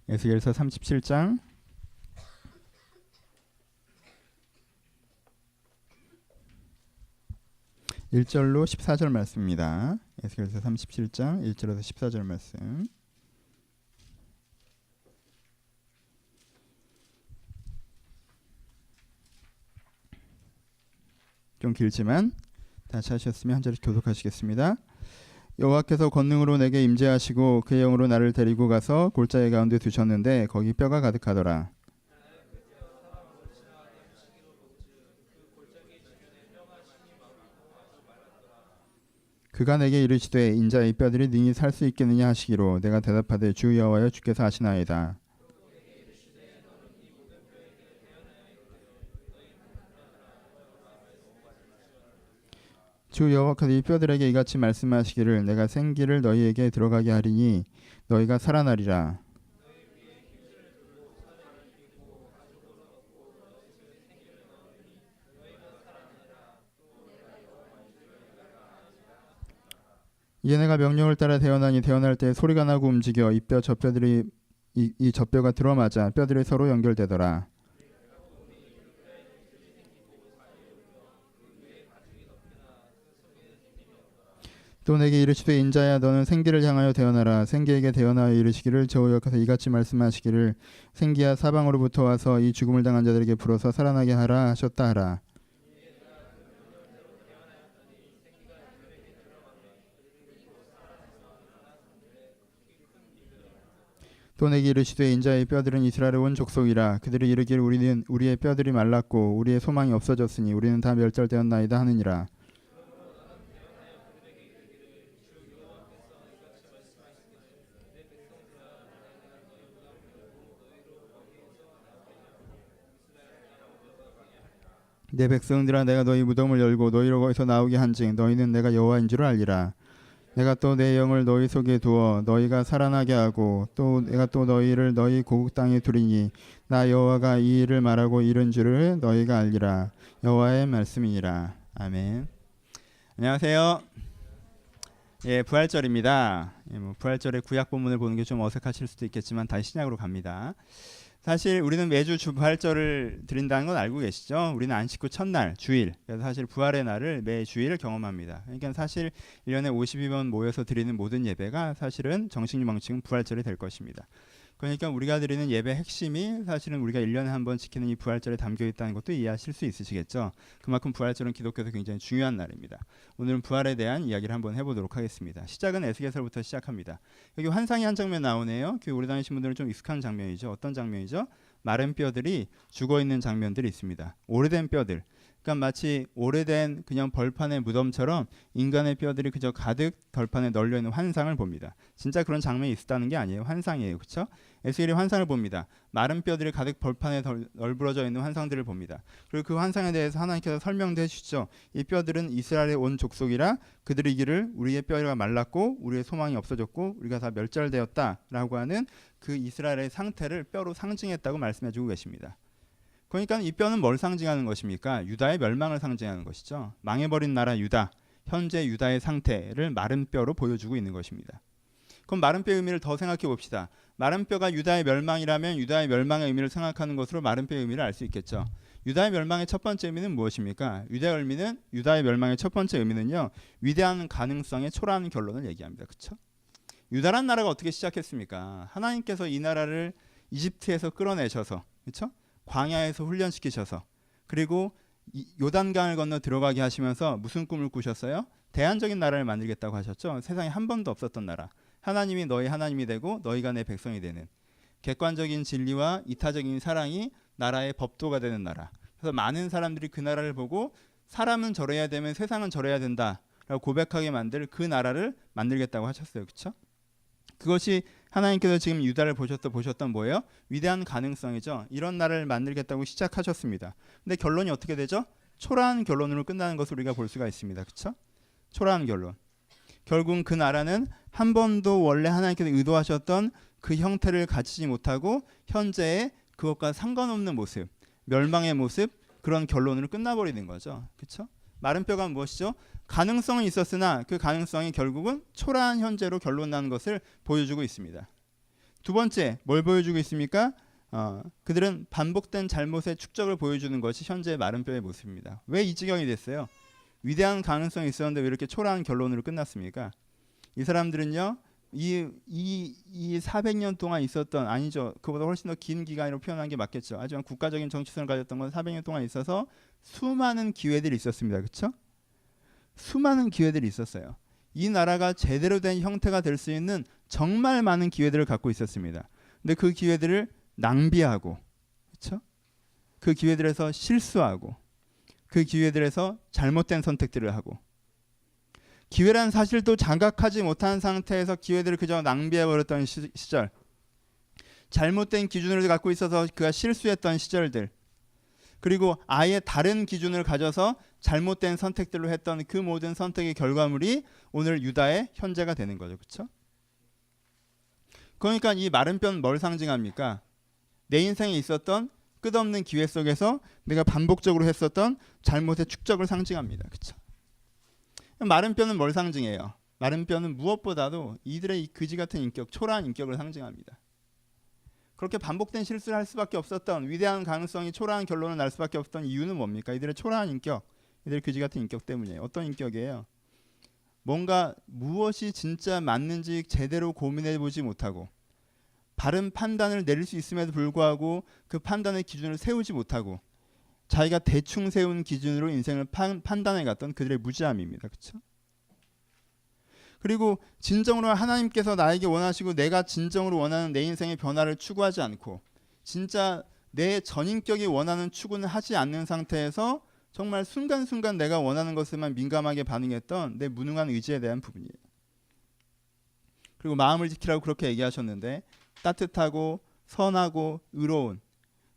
에스겔서 37장 1절로 14절 말씀입니다. 에스겔서 37장 1절에서 14절 말씀. 좀 길지만 다시 하셨으면 한 절씩 교독하시겠습니다. 여호와께서 권능으로 내게 임재하시고 그의 영으로 나를 데리고 가서 골짜기 가운데 두셨는데 거기 뼈가 가득하더라. 그가 내게 이르시되 인자의 뼈들이 능히 살 수 있겠느냐 하시기로 내가 대답하되 주 여호와여 주께서 아시나이다. 주 여호와께서 이 뼈들에게 이같이 말씀하시기를 내가 생기를 너희에게 들어가게 하리니 너희가 살아나리라. 이에 내가 명령을 따라 태어나니 태어날 때 소리가 나고 움직여 이 뼈 저 뼈들이 이 젖뼈가 들어맞아 뼈들이 서로 연결되더라. 또 내게 이르시되 인자야 너는 생기를 향하여 태어나라. 생기에게 태어나여 이르시기를 여호와께서 이같이 말씀하시기를 생기야 사방으로부터 와서 이 죽음을 당한 자들에게 불어서 살아나게 하라 하셨다 하라. 또 내게 이르시되 인자의 뼈들은 이스라엘의 온 족속이라. 그들이 이르기를 우리는 우리의 뼈들이 말랐고 우리의 소망이 없어졌으니 우리는 다 멸절되었나이다 하느니라. 내 백성들아 내가 너희 무덤을 열고 너희로 거기서 나오게 한즉 너희는 내가 여호와인 줄 알리라. 내가 또 내 영을 너희 속에 두어 너희가 살아나게 하고 또 내가 또 너희를 너희 고국 땅에 두리니 나 여호와가 이 일을 말하고 이른 줄을 너희가 알리라. 여호와의 말씀이니라. 아멘. 안녕하세요. 예, 부활절입니다. 부활절의 구약 본문을 보는 게 좀 어색하실 수도 있겠지만 다시 신약으로 갑니다. 사실 우리는 매주 부활절을 드린다는 건 알고 계시죠? 우리는 안식 후 첫날, 주일, 그래서 사실 부활의 날을 매 주일 경험합니다. 그러니까 사실 1년에 52번 모여서 드리는 모든 예배가 사실은 정식방식은 부활절이 될 것입니다. 그러니까 우리가 드리는 예배 핵심이 사실은 우리가 1년에 한 번 지키는 이 부활절에 담겨 있다는 것도 이해하실 수 있으시겠죠? 그만큼 부활절은 기독교에서 굉장히 중요한 날입니다. 오늘은 부활에 대한 이야기를 한번 해보도록 하겠습니다. 시작은 에스겔서부터 시작합니다. 여기 환상이 한 장면 나오네요. 교회 오래 다니신 분들은 좀 익숙한 장면이죠. 어떤 장면이죠? 마른 뼈들이 죽어있는 장면들이 있습니다. 오래된 뼈들. 그러니까 마치 오래된 그냥 벌판의 무덤처럼 인간의 뼈들이 그저 가득 벌판에 널려있는 환상을 봅니다. 진짜 그런 장면이 있었다는 게 아니에요. 환상이에요. 그렇죠? 에스겔이 환상을 봅니다. 마른 뼈들이 가득 벌판에 널브러져 있는 환상들을 봅니다. 그리고 그 환상에 대해서 하나님께서 설명도 해주시죠. 이 뼈들은 이스라엘의 온 족속이라 그들이 이기를 우리의 뼈가 말랐고 우리의 소망이 없어졌고 우리가 다 멸절되었다라고 하는 그 이스라엘의 상태를 뼈로 상징했다고 말씀해주고 계십니다. 그러니까 이 뼈는 뭘 상징하는 것입니까? 유다의 멸망을 상징하는 것이죠. 망해버린 나라 유다, 현재 유다의 상태를 마른 뼈로 보여주고 있는 것입니다. 그럼 마른 뼈의 의미를 더 생각해 봅시다. 마른 뼈가 유다의 멸망이라면 유다의 멸망의 의미를 생각하는 것으로 마른 뼈의 의미를 알 수 있겠죠. 유다의 멸망의 첫 번째 의미는 무엇입니까? 유다의 멸망의 첫 번째 의미는요, 위대한 가능성의 초라한 결론을 얘기합니다. 그렇죠? 유다란 나라가 어떻게 시작했습니까? 하나님께서 이 나라를 이집트에서 끌어내셔서, 그렇죠? 광야에서 훈련시키셔서, 그리고 요단강을 건너 들어가게 하시면서 무슨 꿈을 꾸셨어요? 대안적인 나라를 만들겠다고 하셨죠. 세상에 한 번도 없었던 나라. 하나님이 너희 하나님이 되고 너희가 내 백성이 되는, 객관적인 진리와 이타적인 사랑이 나라의 법도가 되는 나라. 그래서 많은 사람들이 그 나라를 보고 사람은 저래야 되면 세상은 저래야 된다라고 고백하게 만들 그 나라를 만들겠다고 하셨어요. 그렇죠? 그것이 하나님께서 지금 유다를 보셨던 뭐예요? 위대한 가능성이죠. 이런 나라를 만들겠다고 시작하셨습니다. 근데 결론이 어떻게 되죠? 초라한 결론으로 끝나는 것을 우리가 볼 수가 있습니다. 그렇죠? 초라한 결론. 결국 그 나라는 한 번도 원래 하나님께서 의도하셨던 그 형태를 갖추지 못하고 현재의 그것과 상관없는 모습, 멸망의 모습, 그런 결론으로 끝나버리는 거죠. 그렇죠? 마른 뼈가 무엇이죠? 가능성은 있었으나 그 가능성이 결국은 초라한 현재로 결론 나는 것을 보여주고 있습니다. 두 번째 뭘 보여주고 있습니까? 그들은 반복된 잘못의 축적을 보여주는 것이 현재의 마른 뼈의 모습입니다. 왜 이 지경이 됐어요? 위대한 가능성이 있었는데 왜 이렇게 초라한 결론으로 끝났습니까? 이 사람들은요, 이 400년 동안 있었던, 아니죠, 그보다 훨씬 더 긴 기간으로 표현한 게 맞겠죠. 하지만 국가적인 정치성을 가졌던 건 400년 동안 있어서 수많은 기회들이 있었습니다. 그렇죠? 수많은 기회들이 있었어요. 이 나라가 제대로 된 형태가 될 수 있는 정말 많은 기회들을 갖고 있었습니다. 근데 그 기회들을 낭비하고, 그렇죠? 그 기회들에서 실수하고, 그 기회들에서 잘못된 선택들을 하고, 기회란 사실도 자각하지 못한 상태에서 기회들을 그저 낭비해버렸던 시절, 잘못된 기준을 갖고 있어서 그가 실수했던 시절들, 그리고 아예 다른 기준을 가져서 잘못된 선택들로 했던 그 모든 선택의 결과물이 오늘 유다의 현재가 되는 거죠. 그렇죠? 그러니까 이 마른 뼈는 뭘 상징합니까? 내 인생에 있었던 끝없는 기회 속에서 내가 반복적으로 했었던 잘못의 축적을 상징합니다. 그렇죠? 마른 뼈는 뭘 상징해요? 마른 뼈는 무엇보다도 이들의 이 그지 같은 인격, 초라한 인격을 상징합니다. 그렇게 반복된 실수를 할 수밖에 없었던, 위대한 가능성이 초라한 결론을 날 수밖에 없었던 이유는 뭡니까? 이들의 초라한 인격, 이들의 그지 같은 인격 때문이에요. 어떤 인격이에요? 뭔가 무엇이 진짜 맞는지 제대로 고민해 보지 못하고, 바른 판단을 내릴 수 있음에도 불구하고 그 판단의 기준을 세우지 못하고, 자기가 대충 세운 기준으로 인생을 판단해 갔던 그들의 무지함입니다. 그렇죠? 그리고 진정으로 하나님께서 나에게 원하시고 내가 진정으로 원하는 내 인생의 변화를 추구하지 않고, 진짜 내 전인격이 원하는 추구는 하지 않는 상태에서 정말 순간순간 내가 원하는 것에만 민감하게 반응했던 내 무능한 의지에 대한 부분이에요. 그리고 마음을 지키라고 그렇게 얘기하셨는데, 따뜻하고 선하고 의로운,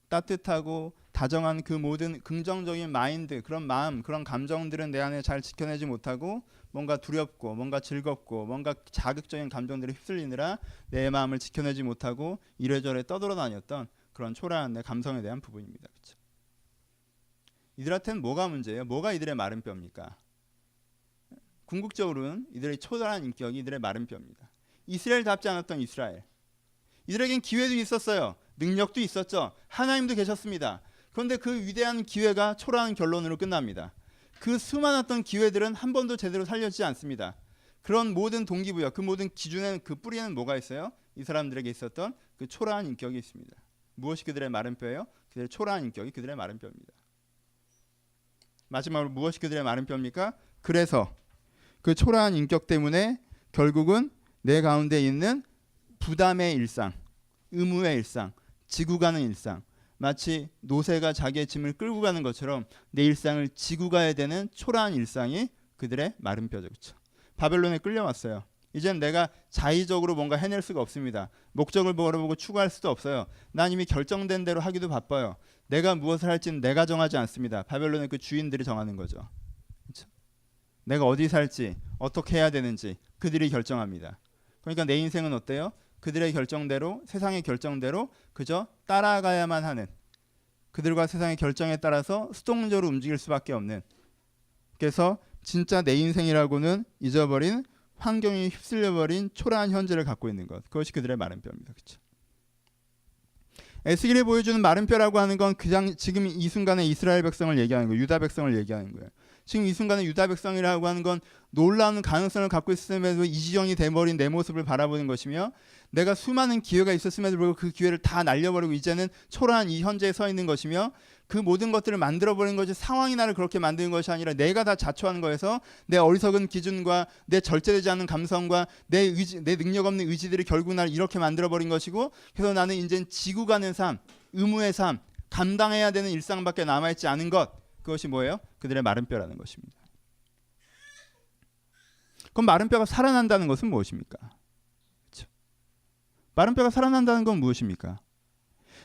따뜻하고 다정한 그 모든 긍정적인 마인드, 그런 마음, 그런 감정들은 내 안에 잘 지켜내지 못하고 뭔가 두렵고 뭔가 즐겁고 뭔가 자극적인 감정들에 휩쓸리느라 내 마음을 지켜내지 못하고 이래저래 떠돌아다녔던 그런 초라한 내 감성에 대한 부분입니다. 그렇죠? 이들한테는 뭐가 문제예요? 뭐가 이들의 마른 뼈입니까? 궁극적으로는 이들의 초라한 인격이 이들의 마른 뼈입니다. 이스라엘답지 않았던 이스라엘. 이들에겐 기회도 있었어요. 능력도 있었죠. 하나님도 계셨습니다. 그런데 그 위대한 기회가 초라한 결론으로 끝납니다. 그 수많았던 기회들은 한 번도 제대로 살려지지 않습니다. 그런 모든 동기부여, 그 모든 기준에는, 그 뿌리에는 뭐가 있어요? 이 사람들에게 있었던 그 초라한 인격이 있습니다. 무엇이 그들의 마른 뼈예요? 그들의 초라한 인격이 그들의 마른 뼈입니다. 마지막으로 무엇이 그들의 마른 뼈입니까? 그래서 그 초라한 인격 때문에 결국은 내 가운데 있는 부담의 일상, 의무의 일상, 지고 가는 일상, 마치 노새가 자기의 짐을 끌고 가는 것처럼 내 일상을 지고 가야 되는 초라한 일상이 그들의 마른 뼈죠. 그렇죠? 바벨론에 끌려왔어요. 이젠 내가 자의적으로 뭔가 해낼 수가 없습니다. 목적을 바라보고 추구할 수도 없어요. 난 이미 결정된 대로 하기도 바빠요. 내가 무엇을 할지는 내가 정하지 않습니다. 바벨론의 그 주인들이 정하는 거죠. 그렇죠? 내가 어디 살지, 어떻게 해야 되는지 그들이 결정합니다. 그러니까 내 인생은 어때요? 그들의 결정대로, 세상의 결정대로 그저 따라가야만 하는, 그들과 세상의 결정에 따라서 수동적으로 움직일 수밖에 없는, 그래서 진짜 내 인생이라고는 잊어버린, 환경에 휩쓸려버린 초라한 현재를 갖고 있는 것, 그것이 그들의 마른 뼈입니다. 그렇죠? 에스겔이 보여주는 마른 뼈라고 하는 건 그냥 지금 이 순간에 이스라엘 백성을 얘기하는 거예요. 유다 백성을 얘기하는 거예요. 지금 이 순간에 유다 백성이라고 하는 건 놀라운 가능성을 갖고 있음에도 이지경이 돼버린 내 모습을 바라보는 것이며, 내가 수많은 기회가 있었음에도 불구하고 그 기회를 다 날려버리고 이제는 초라한 이 현재에 서 있는 것이며, 그 모든 것들을 만들어버린 것이 상황이 나를 그렇게 만드는 것이 아니라 내가 다 자초하는 거에서 내 어리석은 기준과 내 절제되지 않는 감성과 내 의지, 내 능력 없는 의지들이 결국 나를 이렇게 만들어버린 것이고, 그래서 나는 이제는 지고 가는 삶, 의무의 삶, 감당해야 되는 일상밖에 남아있지 않은 것, 그것이 뭐예요? 그들의 마른 뼈라는 것입니다. 그럼 마른 뼈가 살아난다는 것은 무엇입니까? 그렇죠? 마른 뼈가 살아난다는 건 무엇입니까?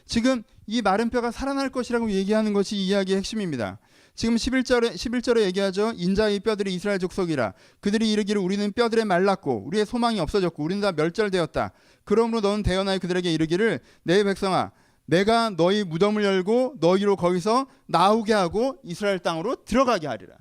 지금 이 마른 뼈가 살아날 것이라고 얘기하는 것이 이 이야기의 핵심입니다. 지금 11절에 얘기하죠. 인자의 뼈들이 이스라엘 족속이라. 그들이 이르기를 우리는 뼈들에 말랐고 우리의 소망이 없어졌고 우리는 다 멸절되었다. 그러므로 너는 대언하여 그들에게 이르기를 내 백성아, 내가 너희 무덤을 열고 너희로 거기서 나오게 하고 이스라엘 땅으로 들어가게 하리라.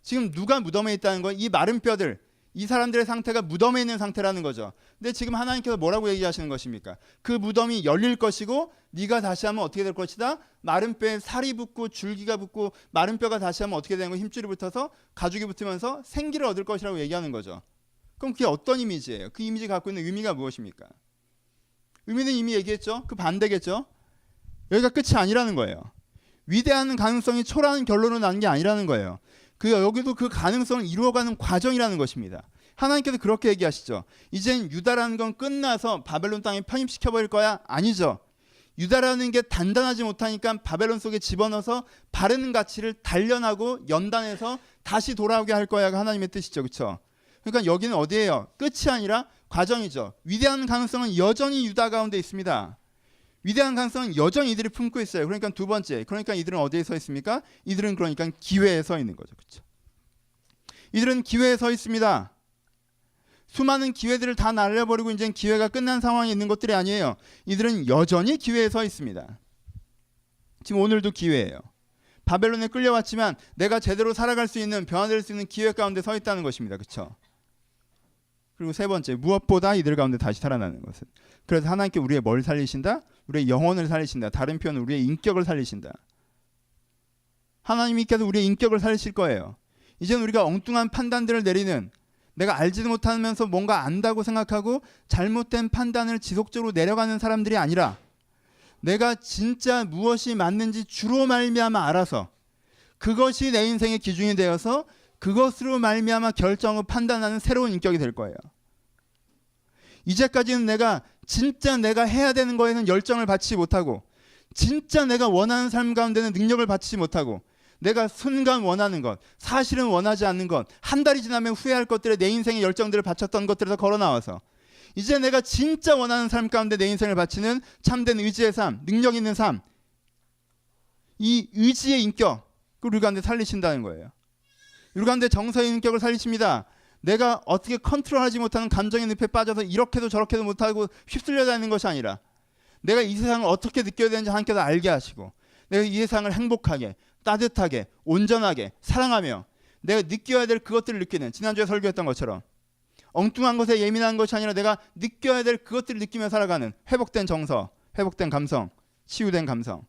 지금 누가 무덤에 있다는 건 이 마른 뼈들, 이 사람들의 상태가 무덤에 있는 상태라는 거죠. 근데 지금 하나님께서 뭐라고 얘기하시는 것입니까? 그 무덤이 열릴 것이고 네가 다시 하면 어떻게 될 것이다. 마른 뼈에 살이 붙고 줄기가 붙고 마른 뼈가 다시 하면 어떻게 되는 거, 힘줄이 붙어서 가죽이 붙으면서 생기를 얻을 것이라고 얘기하는 거죠. 그럼 그게 어떤 이미지예요? 그 이미지 갖고 있는 의미가 무엇입니까? 의미는 이미 얘기했죠. 그 반대겠죠. 여기가 끝이 아니라는 거예요. 위대한 가능성이 초라한 결론으로 나는 게 아니라는 거예요. 여기도 그 가능성을 이루어가는 과정이라는 것입니다. 하나님께서 그렇게 얘기하시죠. 이젠 유다라는 건 끝나서 바벨론 땅에 편입시켜버릴 거야? 아니죠. 유다라는 게 단단하지 못하니까 바벨론 속에 집어넣어서 바르는 가치를 단련하고 연단해서 다시 돌아오게 할 거야가 하나님의 뜻이죠. 그렇죠? 그러니까 여기는 어디예요? 끝이 아니라 과정이죠. 위대한 가능성은 여전히 유다 가운데 있습니다. 위대한 가능성은 여전히 이들이 품고 있어요. 그러니까 두 번째, 그러니까 이들은 어디에 서 있습니까? 이들은 그러니까 기회에 서 있는 거죠. 그렇죠? 이들은 기회에 서 있습니다. 수많은 기회들을 다 날려버리고 이제 기회가 끝난 상황에 있는 것들이 아니에요. 이들은 여전히 기회에 서 있습니다. 지금 오늘도 기회예요. 바벨론에 끌려왔지만 내가 제대로 살아갈 수 있는, 변화될 수 있는 기회 가운데 서 있다는 것입니다. 그렇죠? 그리고 세 번째, 무엇보다 이들 가운데 다시 살아나는 것은, 그래서 하나님께 우리의 뭘 살리신다? 우리의 영혼을 살리신다. 다른 표현은 우리의 인격을 살리신다. 하나님께서 우리의 인격을 살리실 거예요. 이제는 우리가 엉뚱한 판단들을 내리는, 내가 알지도 못하면서 뭔가 안다고 생각하고 잘못된 판단을 지속적으로 내려가는 사람들이 아니라 내가 진짜 무엇이 맞는지 주로 말미암아 알아서 그것이 내 인생의 기준이 되어서 그것으로 말미암아 결정을 판단하는 새로운 인격이 될 거예요. 이제까지는 내가 진짜 내가 해야 되는 거에는 열정을 받지 못하고 진짜 내가 원하는 삶 가운데는 능력을 받지 못하고 내가 순간 원하는 것, 사실은 원하지 않는 것, 한 달이 지나면 후회할 것들에 내 인생의 열정들을 바쳤던 것들에서 걸어 나와서 이제 내가 진짜 원하는 삶 가운데 내 인생을 바치는 참된 의지의 삶, 능력 있는 삶, 이 의지의 인격, 우리 가운데 살리신다는 거예요. 우리 가운데 정서의 인격을 살리십니다. 내가 어떻게 컨트롤하지 못하는 감정의 늪에 빠져서 이렇게도 저렇게도 못하고 휩쓸려 다니는 것이 아니라 내가 이 세상을 어떻게 느껴야 되는지 하나님께서 알게 하시고 내가 이 세상을 행복하게, 따뜻하게, 온전하게 사랑하며 내가 느껴야 될 그것들을 느끼는, 지난주에 설교했던 것처럼 엉뚱한 것에 예민한 것이 아니라 내가 느껴야 될 그것들을 느끼며 살아가는 회복된 정서, 회복된 감성, 치유된 감성,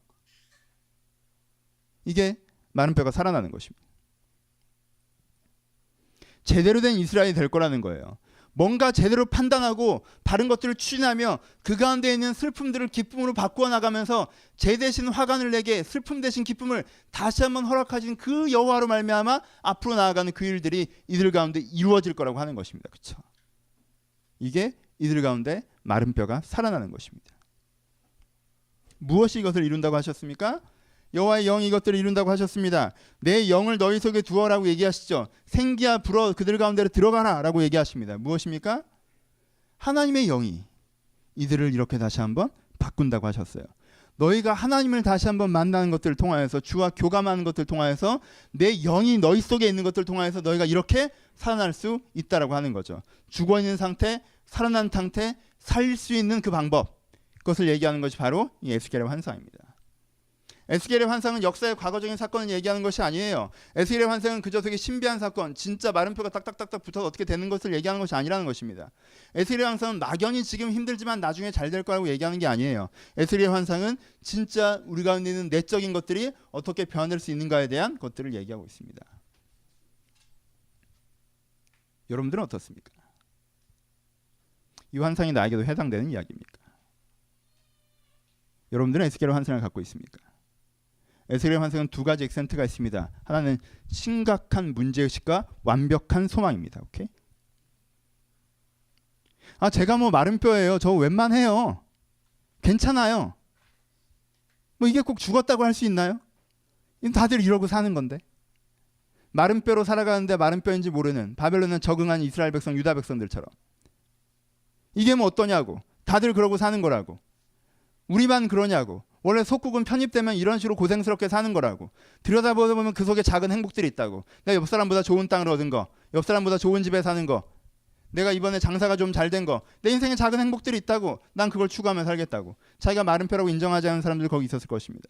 이게 마른 뼈가 살아나는 것입니다. 제대로 된 이스라엘이 될 거라는 거예요. 뭔가 제대로 판단하고 바른 것들을 추진하며 그 가운데 있는 슬픔들을 기쁨으로 바꾸어 나가면서 제 대신 화관을 내게 슬픔 대신 기쁨을 다시 한번 허락하신 그 여호와로 말미암아 앞으로 나아가는 그 일들이 이들 가운데 이루어질 거라고 하는 것입니다. 그렇죠? 이게 이들 가운데 마른 뼈가 살아나는 것입니다. 무엇이 이것을 이룬다고 하셨습니까? 여호와의 영이 이것들을 이룬다고 하셨습니다. 내 영을 너희 속에 두어라고 얘기하시죠. 생기야 불어 그들 가운데로 들어가라 라고 얘기하십니다. 무엇입니까? 하나님의 영이 이들을 이렇게 다시 한번 바꾼다고 하셨어요. 너희가 하나님을 다시 한번 만나는 것들을 통하여서, 주와 교감하는 것들을 통하여서, 내 영이 너희 속에 있는 것들을 통하여서 너희가 이렇게 살아날 수 있다라고 하는 거죠. 죽어있는 상태, 살아난 상태, 살릴 수 있는 그 방법, 그것을 얘기하는 것이 바로 이 에스겔의 환상입니다. 에스겔의 환상은 역사의 과거적인 사건을 얘기하는 것이 아니에요. 에스겔의 환상은 그저 되게 신비한 사건, 진짜 마른 뼈가 딱딱딱딱 붙어서 어떻게 되는 것을 얘기하는 것이 아니라는 것입니다. 에스겔의 환상은 막연히 지금 힘들지만 나중에 잘 될 거라고 얘기하는 게 아니에요. 에스겔의 환상은 진짜 우리 가운데 있는 내적인 것들이 어떻게 변할 수 있는가에 대한 것들을 얘기하고 있습니다. 여러분들은 어떻습니까? 이 환상이 나에게도 해당되는 이야기입니까? 여러분들은 에스겔의 환상을 갖고 있습니까? 에스겔의 환상은 두 가지 액센트가 있습니다. 하나는 심각한 문제의식과 완벽한 소망입니다. 오케이? 제가 뭐 마른 뼈예요. 저 웬만해요. 괜찮아요. 뭐 이게 꼭 죽었다고 할 수 있나요? 다들 이러고 사는 건데. 마른 뼈로 살아가는데 마른 뼈인지 모르는 바벨론에 적응한 이스라엘 백성, 유다 백성들처럼. 이게 뭐 어떠냐고. 다들 그러고 사는 거라고. 우리만 그러냐고. 원래 속국은 편입되면 이런 식으로 고생스럽게 사는 거라고. 들여다보면 그 속에 작은 행복들이 있다고. 내가 옆 사람보다 좋은 땅을 얻은 거, 옆 사람보다 좋은 집에 사는 거, 내가 이번에 장사가 좀 잘 된 거, 내 인생에 작은 행복들이 있다고. 난 그걸 추구하며 살겠다고. 자기가 마른 뼈라고 인정하지 않는 사람들 거기 있었을 것입니다.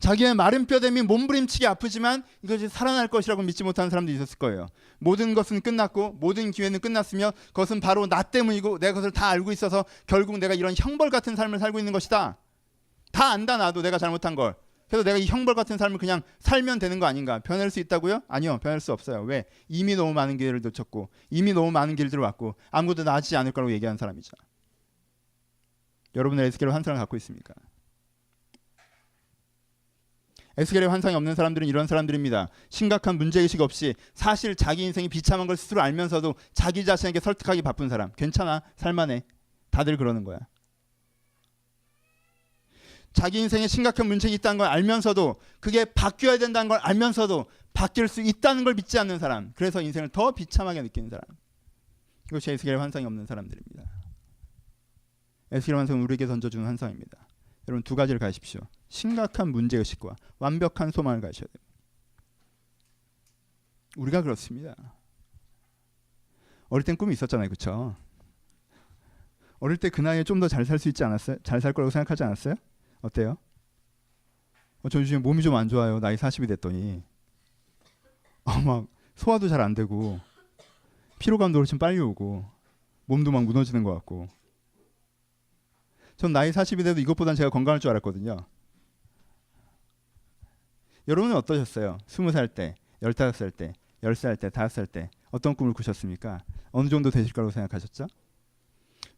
자기의 마른 뼈대미 몸부림치게 아프지만 이것이 살아날 것이라고 믿지 못하는 사람도 있었을 거예요. 모든 것은 끝났고 모든 기회는 끝났으며 그것은 바로 나 때문이고 내가 그것을 다 알고 있어서 결국 내가 이런 형벌 같은 삶을 살고 있는 것이다. 다 안다 나도 내가 잘못한 걸. 그래서 내가 이 형벌 같은 삶을 그냥 살면 되는 거 아닌가. 변할 수 있다고요? 아니요. 변할 수 없어요. 왜? 이미 너무 많은 기회를 놓쳤고 이미 너무 많은 길들을 왔고 아무것도 나아지지 않을 거라고 얘기하는 사람이죠. 여러분은 에스겔의 환상을 갖고 있습니까? 에스겔의 환상이 없는 사람들은 이런 사람들입니다. 심각한 문제의식 없이 사실 자기 인생이 비참한 걸 스스로 알면서도 자기 자신에게 설득하기 바쁜 사람. 괜찮아. 살만해. 다들 그러는 거야. 자기 인생에 심각한 문제가 있다는 걸 알면서도 그게 바뀌어야 된다는 걸 알면서도 바뀔 수 있다는 걸 믿지 않는 사람. 그래서 인생을 더 비참하게 느끼는 사람. 이것이 에스겔의 환상이 없는 사람들입니다. 에스겔의 환상은 우리에게 던져주는 환상입니다. 여러분 두 가지를 가십시오. 심각한 문제의식과 완벽한 소망을 가셔야 돼요. 우리가 그렇습니다. 어릴 땐 꿈이 있었잖아요. 그렇죠? 어릴 때 그 나이에 좀 더 잘 살 수 있지 않았어요? 잘 살 거라고 생각하지 않았어요? 어때요? 저 요즘 몸이 좀 안 좋아요. 나이 40이 됐더니 막 소화도 잘 안 되고 피로감도 훨씬 빨리 오고 몸도 막 무너지는 것 같고. 전 나이 40이 돼도 이것보단 제가 건강할 줄 알았거든요. 여러분은 어떠셨어요? 20살 때, 15살 때, 10살 때, 5살 때 어떤 꿈을 꾸셨습니까? 어느 정도 되실 거라고 생각하셨죠?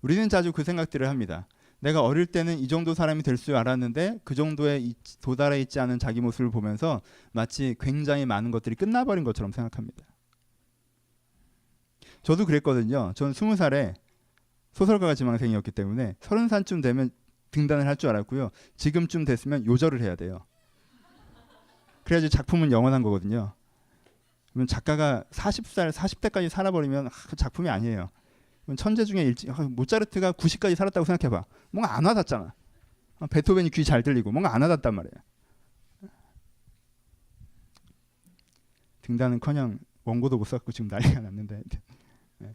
우리는 자주 그 생각들을 합니다. 내가 어릴 때는 이 정도 사람이 될 줄 알았는데 그 정도에 도달해 있지 않은 자기 모습을 보면서 마치 굉장히 많은 것들이 끝나버린 것처럼 생각합니다. 저도 그랬거든요. 전 20살에 소설가가 지망생이었기 때문에 30살쯤 되면 등단을 할 줄 알았고요. 지금쯤 됐으면 요절을 해야 돼요. 그래야지 작품은 영원한 거거든요. 그러면 작가가 40살, 40대까지 살아버리면 그 작품이 아니에요. 천재 중에 모차르트가 90까지 살았다고 생각해봐. 뭔가 안 와닿잖아. 베토벤이 귀 잘 들리고 뭔가 안 와닿단 말이에요. 등단은커녕 원고도 못 썼고 지금 난리가 났는데. 네.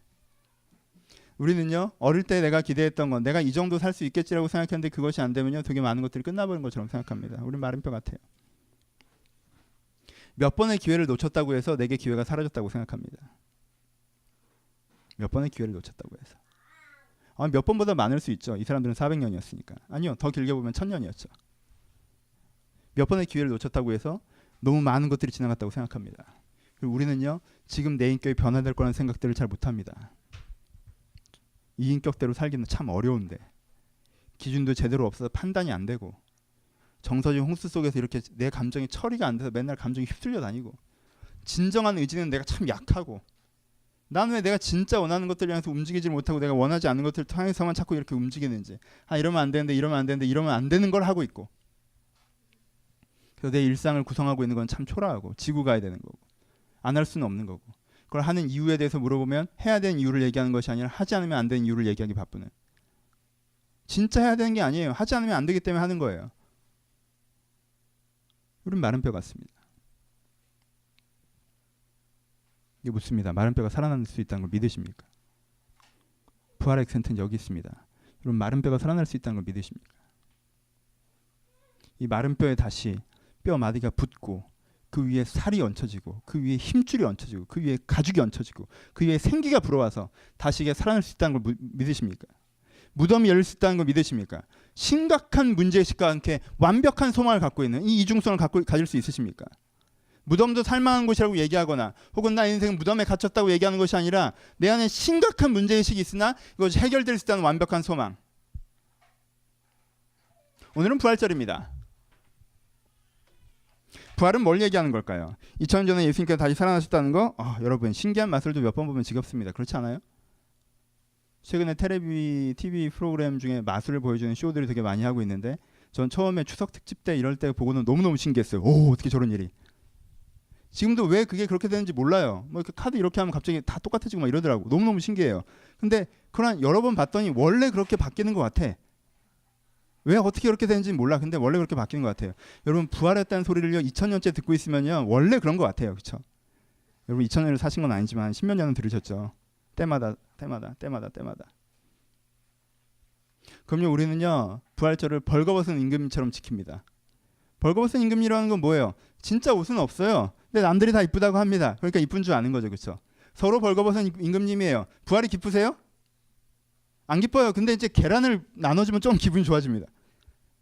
우리는요 어릴 때 내가 기대했던 건 내가 이 정도 살 수 있겠지라고 생각했는데 그것이 안 되면요 되게 많은 것들이 끝나버린 것처럼 생각합니다. 우리는 마른 뼈 같아요. 몇 번의 기회를 놓쳤다고 해서 내게 기회가 사라졌다고 생각합니다. 몇 번의 기회를 놓쳤다고 해서. 몇 번보다 많을 수 있죠. 이 사람들은 400년이었으니까. 아니요. 더 길게 보면 1000년이었죠. 몇 번의 기회를 놓쳤다고 해서 너무 많은 것들이 지나갔다고 생각합니다. 그리고 우리는요. 지금 내 인격이 변화될 거라는 생각들을 잘 못합니다. 이 인격대로 살기는 참 어려운데 기준도 제대로 없어서 판단이 안 되고 정서적 홍수 속에서 이렇게 내 감정이 처리가 안 돼서 맨날 감정이 휩쓸려 다니고 진정한 의지는 내가 참 약하고 난 왜 내가 진짜 원하는 것들을 향해서 움직이지 못하고 내가 원하지 않는 것들을 통해서만 자꾸 이렇게 움직이는지 이러면 안 되는데 이러면 안 되는데 이러면 안 되는 걸 하고 있고 그래서 내 일상을 구성하고 있는 건 참 초라하고 지고 가야 되는 거고 안 할 수는 없는 거고 그걸 하는 이유에 대해서 물어보면 해야 되는 이유를 얘기하는 것이 아니라 하지 않으면 안 되는 이유를 얘기하기 바쁘는 진짜 해야 되는 게 아니에요. 하지 않으면 안 되기 때문에 하는 거예요. 우리는 마른 뼈 같습니다. 이게 묻습니다. 마른 뼈가 살아날 수 있다는 걸 믿으십니까? 부활의 액센트는 여기 있습니다. 여러분 마른 뼈가 살아날 수 있다는 걸 믿으십니까? 이 마른 뼈에 다시 뼈 마디가 붙고 그 위에 살이 얹혀지고 그 위에 힘줄이 얹혀지고 그 위에 가죽이 얹혀지고 그 위에 생기가 불어와서 다시 이게 살아날 수 있다는 걸 믿으십니까? 무덤이 열릴 수 있다는 걸 믿으십니까? 심각한 문제의식과 함께 완벽한 소망을 갖고 있는 이 이중성을 가질 수 있으십니까? 무덤도 살만한 곳이라고 얘기하거나 혹은 나 인생은 무덤에 갇혔다고 얘기하는 것이 아니라 내 안에 심각한 문제의식이 있으나 이것이 해결될 수 있다는 완벽한 소망. 오늘은 부활절입니다. 부활은 뭘 얘기하는 걸까요? 2000년 전에 예수님께서 다시 살아나셨다는 거 여러분 신기한 마술도 몇 번 보면 지겹습니다. 그렇지 않아요? 최근에 TV 프로그램 중에 마술을 보여주는 쇼들이 되게 많이 하고 있는데 전 처음에 추석 특집 때 이럴 때 보고는 너무너무 신기했어요. 오 어떻게 저런 일이. 지금도 왜 그게 그렇게 되는지 몰라요. 뭐 이렇게 카드 이렇게 하면 갑자기 다 똑같아지고 막 이러더라고. 너무너무 신기해요. 근데 그런 여러 번 봤더니 원래 그렇게 바뀌는 것 같아. 왜 어떻게 그렇게 되는지 몰라. 근데 원래 그렇게 바뀌는 것 같아요. 여러분 부활했다는 소리를요 2000년째 듣고 있으면요 원래 그런 것 같아요. 그렇죠? 여러분 2000년을 사신 건 아니지만 10몇 년은 들으셨죠. 때마다. 그럼요 우리는요 부활절을 벌거벗은 임금처럼 지킵니다. 벌거벗은 임금님이라는 건 뭐예요? 진짜 옷은 없어요. 근데 남들이 다 이쁘다고 합니다. 그러니까 이쁜 줄 아는 거죠. 그렇죠? 서로 벌거벗은 임금님이에요. 부활이 기쁘세요? 안 기뻐요. 근데 이제 계란을 나눠주면 좀 기분이 좋아집니다.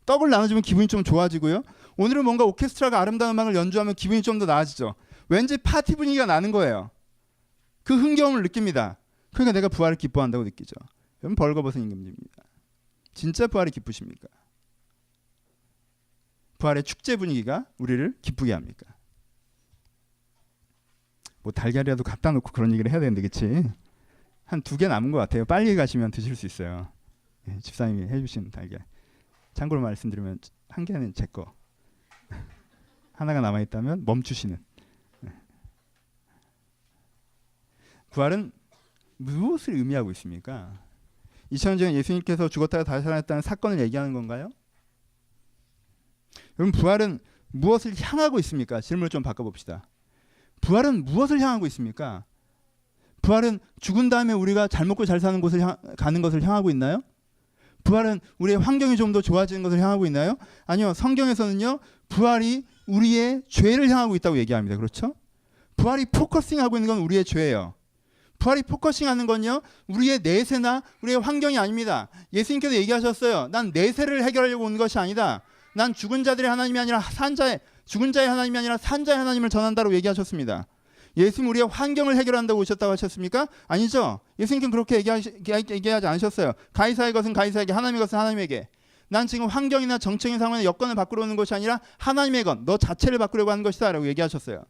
떡을 나눠주면 기분이 좀 좋아지고요. 오늘은 뭔가 오케스트라가 아름다운 음악을 연주하면 기분이 좀 더 나아지죠. 왠지 파티 분위기가 나는 거예요. 그 흥겨움을 느낍니다. 그러니까 내가 부활을 기뻐한다고 느끼죠. 여러분 벌거벗은 임금님입니다. 진짜 부활이 기쁘십니까? 부활의 축제 분위기가 우리를 기쁘게 합니까? 뭐 달걀이라도 갖다 놓고 그런 얘기를 해야 되는데 그치? 한 2개 남은 것 같아요. 빨리 가시면 드실 수 있어요. 네, 집사님이 해주신 달걀. 참고로 말씀드리면 1개는 제 거. 하나가 남아있다면 멈추시는. 부활은 무엇을 의미하고 있습니까? 2000년 전에 예수님께서 죽었다가 다시 살아났다는 사건을 얘기하는 건가요? 여러분 부활은 무엇을 향하고 있습니까? 질문을 좀 바꿔봅시다. 부활은 무엇을 향하고 있습니까? 부활은 죽은 다음에 우리가 잘 먹고 잘 사는 곳을 가는 것을 향하고 있나요? 부활은 우리의 환경이 좀 더 좋아지는 것을 향하고 있나요? 아니요. 성경에서는요. 부활이 우리의 죄를 향하고 있다고 얘기합니다. 그렇죠? 부활이 포커싱하고 있는 건 우리의 죄예요. 부활이 포커싱하는 건요. 우리의 내세나 우리의 환경이 아닙니다. 예수님께서 얘기하셨어요. 난 내세를 해결하려고 온 것이 아니다. 난 죽은 자들의 하나님이 아니라 죽은 자의 하나님이 아니라 산자의 하나님을 전한다고 얘기하셨습니다. 예수님 우리의 환경을 해결한다고 오셨다고 하셨습니까? 아니죠. 예수님께서는 그렇게 얘기하지 않으셨어요. 가이사의 것은 가이사에게, 하나님의 것은 하나님에게. 난 지금 환경이나 정적인 상황의 여건을 바꾸려 오는 것이 아니라 하나님의 것, 너 자체를 바꾸려고 하는 것이다 라고 얘기하셨어요.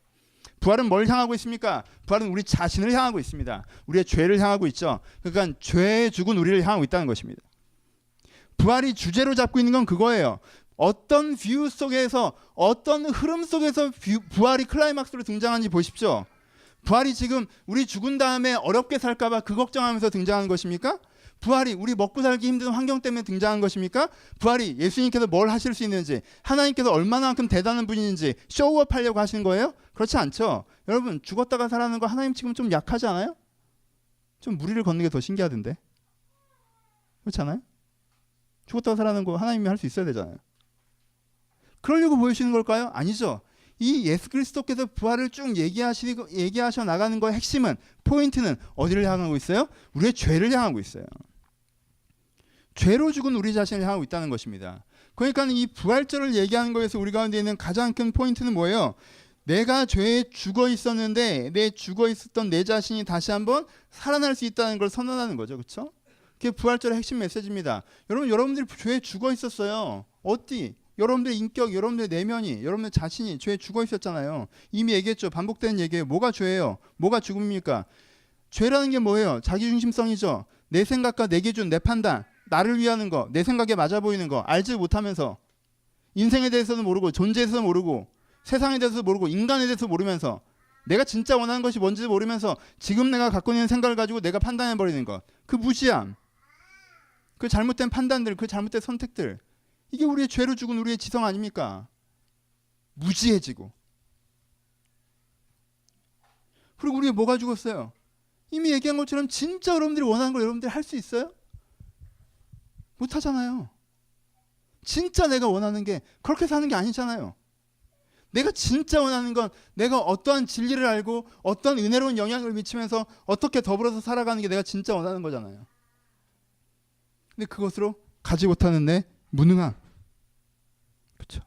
부활은 뭘 향하고 있습니까? 부활은 우리 자신을 향하고 있습니다. 우리의 죄를 향하고 있죠. 그러니까 죄에 죽은 우리를 향하고 있다는 것입니다. 부활이 주제로 잡고 있는 건 그거예요. 어떤 뷰 속에서, 어떤 흐름 속에서 부활이 클라이막스로 등장하는지 보십시오. 부활이 지금 우리 죽은 다음에 어렵게 살까봐 그 걱정하면서 등장하는 것입니까? 부활이 우리 먹고 살기 힘든 환경 때문에 등장한 것입니까? 부활이 예수님께서 뭘 하실 수 있는지, 하나님께서 얼마나만큼 대단한 분인지 쇼업 하려고 하시는 거예요? 그렇지 않죠. 여러분 죽었다가 살아나는 거 하나님 지금 좀 약하지 않아요? 좀 무리를 걷는 게 더 신기하던데. 그렇지 않아요? 죽었다가 살아나는 거 하나님이 할 수 있어야 되잖아요. 그러려고 보여주시는 걸까요? 아니죠. 이 예수 그리스도께서 부활을 쭉 얘기하셔 나가는 거의 핵심은, 포인트는 어디를 향하고 있어요? 우리의 죄를 향하고 있어요. 죄로 죽은 우리 자신을 향하고 있다는 것입니다. 그러니까 이 부활절을 얘기하는 거에서 우리 가운데 있는 가장 큰 포인트는 뭐예요? 내가 죄에 죽어 있었는데 내 죽어 있었던 내 자신이 다시 한번 살아날 수 있다는 걸 선언하는 거죠. 그렇죠? 그게 부활절의 핵심 메시지입니다. 여러분들이 죄에 죽어 있었어요. 어디? 여러분들의 인격, 여러분들의 내면이, 여러분의 자신이 죄에 죽어 있었잖아요. 이미 얘기했죠. 반복되는 얘기예요. 뭐가 죄예요? 뭐가 죽음입니까? 죄라는 게 뭐예요? 자기중심성이죠. 내 생각과 내 기준, 내 판단, 나를 위하는 거, 내 생각에 맞아 보이는 거 알지 못하면서, 인생에 대해서는 모르고, 존재에 대해서 모르고, 세상에 대해서 모르고, 인간에 대해서 모르면서, 내가 진짜 원하는 것이 뭔지 모르면서 지금 내가 갖고 있는 생각을 가지고 내가 판단해버리는 것, 그 무지함, 그 잘못된 판단들, 그 잘못된 선택들, 이게 우리의 죄로 죽은 우리의 지성 아닙니까? 무지해지고. 그리고 우리가 뭐가 죽었어요? 이미 얘기한 것처럼 진짜 여러분들이 원하는 걸 여러분들이 할 수 있어요? 못하잖아요. 진짜 내가 원하는 게 그렇게 사는 게 아니잖아요. 내가 진짜 원하는 건 내가 어떠한 진리를 알고 어떤 은혜로운 영향을 미치면서 어떻게 더불어서 살아가는 게 내가 진짜 원하는 거잖아요. 근데 그것으로 가지 못하는 내 무능함. 그렇죠.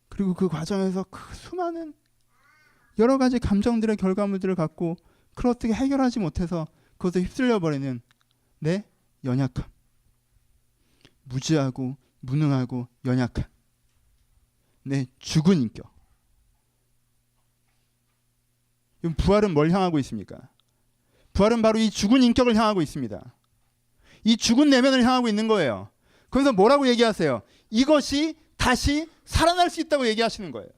그리고 그 과정에서 그 수많은 여러 가지 감정들의 결과물들을 갖고 그걸 어떻게 해결하지 못해서 그것에 휩쓸려 버리는 내 연약함. 무지하고 무능하고 연약한 내 죽은 인격. 부활은 뭘 향하고 있습니까? 부활은 바로 이 죽은 인격을 향하고 있습니다. 이 죽은 내면을 향하고 있는 거예요. 그래서 뭐라고 얘기하세요? 이것이 다시 살아날 수 있다고 얘기하시는 거예요.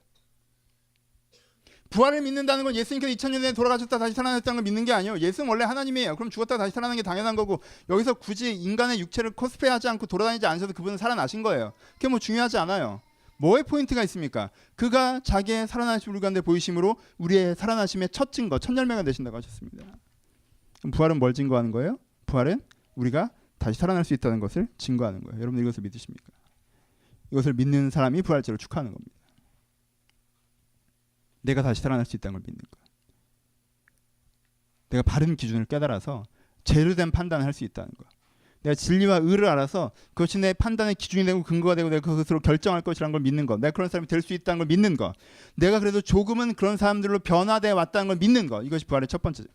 부활을 믿는다는 건 예수님께서 2000년 전에 돌아가셨다 다시 살아났다는 걸 믿는 게 아니에요. 예수는 원래 하나님이에요. 그럼 죽었다 다시 살아나는 게 당연한 거고, 여기서 굳이 인간의 육체를 코스프레하지 않고 돌아다니지 않으셔도 그분은 살아나신 거예요. 그게 뭐 중요하지 않아요. 뭐의 포인트가 있습니까? 그가 자기의 살아나신 우리 가운데 보이심으로 우리의 살아나심의 첫 증거, 첫 열매가 되신다고 하셨습니다. 그럼 부활은 뭘 증거하는 거예요? 부활은 우리가 다시 살아날 수 있다는 것을 증거하는 거예요. 여러분 이것을 믿으십니까? 이것을 믿는 사람이 부활절을 축하하는 겁니다. 내가 다시 살아날 수 있다는 걸 믿는 것. 내가 바른 기준을 깨달아서 제대로 된 판단을 할 수 있다는 것. 내가 진리와 의를 알아서 그것이 내 판단의 기준이 되고 근거가 되고 내가 그것으로 결정할 것이라는 걸 믿는 것. 내가 그런 사람이 될 수 있다는 걸 믿는 것. 내가 그래도 조금은 그런 사람들로 변화되어 왔다는 걸 믿는 것. 이것이 부활의 첫 번째죠.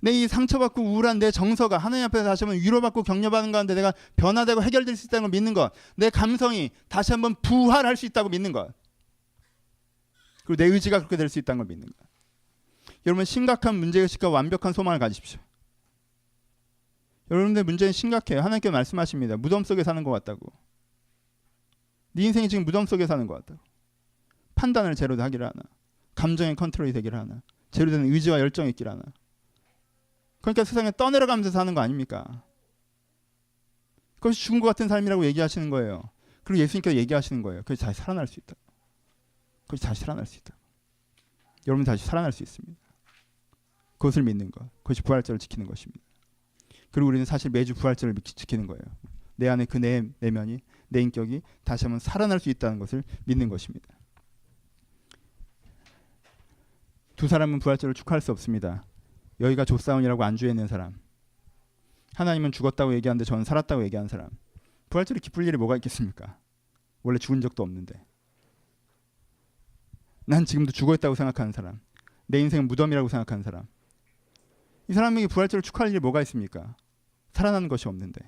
내 이 상처받고 우울한 내 정서가 하나님 앞에서 다시 한번 위로받고 격려받는 가운데 내가 변화되고 해결될 수 있다는 걸 믿는 것. 내 감성이 다시 한번 부활할 수 있다고 믿는 것. 그리고 내 의지가 그렇게 될 수 있다는 걸 믿는 것. 여러분 심각한 문제의식과 완벽한 소망을 가지십시오. 여러분들 문제는 심각해요. 하나님께 말씀하십니다. 무덤 속에 사는 것 같다고. 네 인생이 지금 무덤 속에 사는 것 같다고. 판단을 제대로 하기를 하나. 감정의 컨트롤이 되기를 하나. 제대로 된 의지와 열정이 있기를 하나. 그러니까 세상에 떠내려가면서 사는 거 아닙니까? 그것이 죽은 것 같은 삶이라고 얘기하시는 거예요. 그리고 예수님께서 얘기하시는 거예요. 그것이 다시 살아날 수 있다. 그것이 다시 살아날 수 있다. 여러분 다시 살아날 수 있습니다. 그것을 믿는 것. 그것이 부활절을 지키는 것입니다. 그리고 우리는 사실 매주 부활절을 지키는 거예요. 내 안에 그 내면이 내 인격이 다시 한번 살아날 수 있다는 것을 믿는 것입니다. 두 사람은 부활절을 축하할 수 없습니다. 여기가 조사원이라고 안주해 있는 사람, 하나님은 죽었다고 얘기하는데 저는 살았다고 얘기하는 사람. 부활절이 기쁠 일이 뭐가 있겠습니까? 원래 죽은 적도 없는데. 난 지금도 죽어있다고 생각하는 사람, 내 인생은 무덤이라고 생각하는 사람, 이 사람에게 부활절을 축하할 일이 뭐가 있습니까? 살아나는 것이 없는데.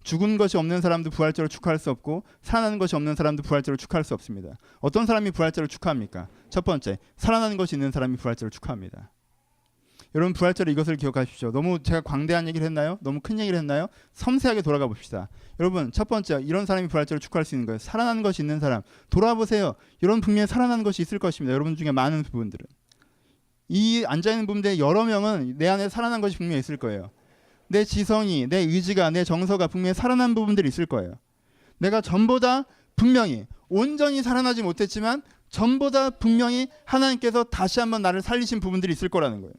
죽은 것이 없는 사람도 부활절을 축하할 수 없고 살아나는 것이 없는 사람도 부활절을 축하할 수 없습니다. 어떤 사람이 부활절을 축하합니까? 첫 번째, 살아나는 것이 있는 사람이 부활절을 축하합니다. 여러분 부활절에 이것을 기억하십시오. 너무 제가 광대한 얘기를 했나요? 너무 큰 얘기를 했나요? 섬세하게 돌아가 봅시다. 여러분 첫 번째, 이런 사람이 부활절을 축하할 수 있는 거예요. 살아나는 것이 있는 사람. 돌아보세요. 여러분 분명히 살아나는 것이 있을 것입니다. 여러분 중에 많은 부분들은. 이 앉아있는 분들 여러 명은 내 안에 살아난 것이 분명히 있을 거예요. 내 지성이, 내 의지가, 내 정서가 분명히 살아난 부분들이 있을 거예요. 내가 전보다 분명히 온전히 살아나지 못했지만 전보다 분명히 하나님께서 다시 한번 나를 살리신 부분들이 있을 거라는 거예요.